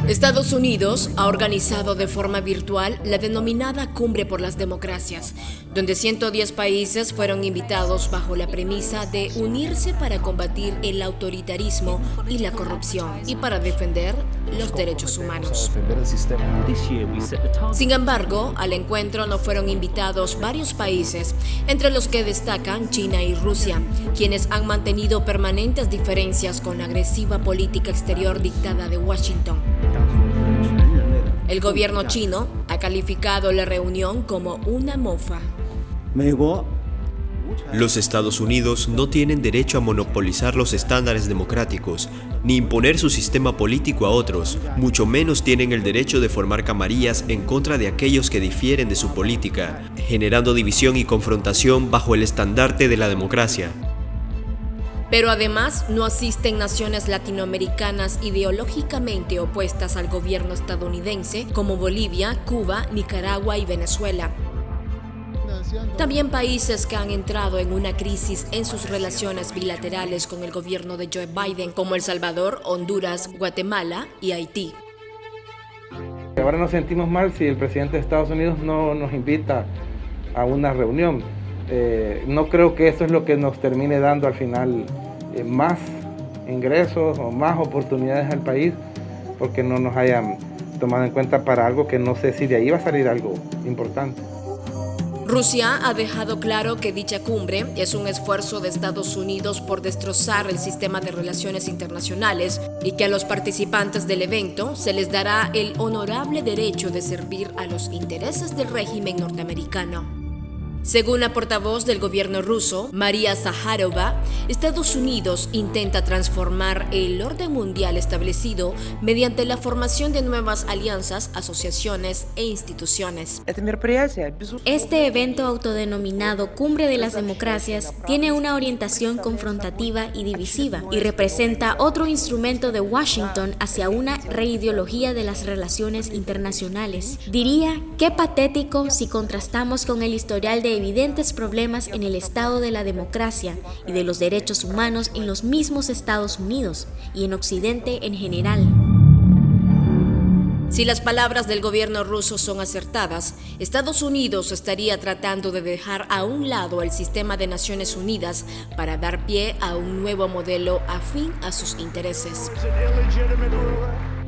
Estados Unidos ha organizado de forma virtual la denominada Cumbre por las Democracias, donde 110 países fueron invitados bajo la premisa de unirse para combatir el autoritarismo y la corrupción y para defender los derechos humanos. Sin embargo, al encuentro no fueron invitados varios países, entre los que destacan China y Rusia, quienes han mantenido permanentes diferencias con la agresiva política exterior dictada de Washington. El gobierno chino ha calificado la reunión como una mofa. Los Estados Unidos no tienen derecho a monopolizar los estándares democráticos, ni imponer su sistema político a otros, mucho menos tienen el derecho de formar camarillas en contra de aquellos que difieren de su política, generando división y confrontación bajo el estandarte de la democracia. Pero además no asisten naciones latinoamericanas ideológicamente opuestas al gobierno estadounidense como Bolivia, Cuba, Nicaragua y Venezuela. También países que han entrado en una crisis en sus relaciones bilaterales con el gobierno de Joe Biden, como El Salvador, Honduras, Guatemala y Haití. Ahora nos sentimos mal si el presidente de Estados Unidos no nos invita a una reunión. No creo que eso es lo que nos termine dando al final más ingresos o más oportunidades al país, porque no nos hayan tomado en cuenta para algo que no sé si de ahí va a salir algo importante. Rusia ha dejado claro que dicha cumbre es un esfuerzo de Estados Unidos por destrozar el sistema de relaciones internacionales y que a los participantes del evento se les dará el honorable derecho de servir a los intereses del régimen norteamericano. Según la portavoz del gobierno ruso, María Zaharova, Estados Unidos intenta transformar el orden mundial establecido mediante la formación de nuevas alianzas, asociaciones e instituciones. Este evento autodenominado Cumbre de las Democracias tiene una orientación confrontativa y divisiva y representa otro instrumento de Washington hacia una reideología de las relaciones internacionales. Diría, qué patético si contrastamos con el historial de evidentes problemas en el estado de la democracia y de los derechos humanos en los mismos Estados Unidos y en Occidente en general. Si las palabras del gobierno ruso son acertadas, Estados Unidos estaría tratando de dejar a un lado el sistema de Naciones Unidas para dar pie a un nuevo modelo afín a sus intereses.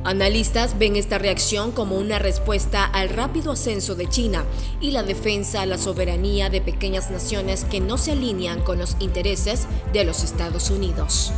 Analistas ven esta reacción como una respuesta al rápido ascenso de China y la defensa a la soberanía de pequeñas naciones que no se alinean con los intereses de los Estados Unidos.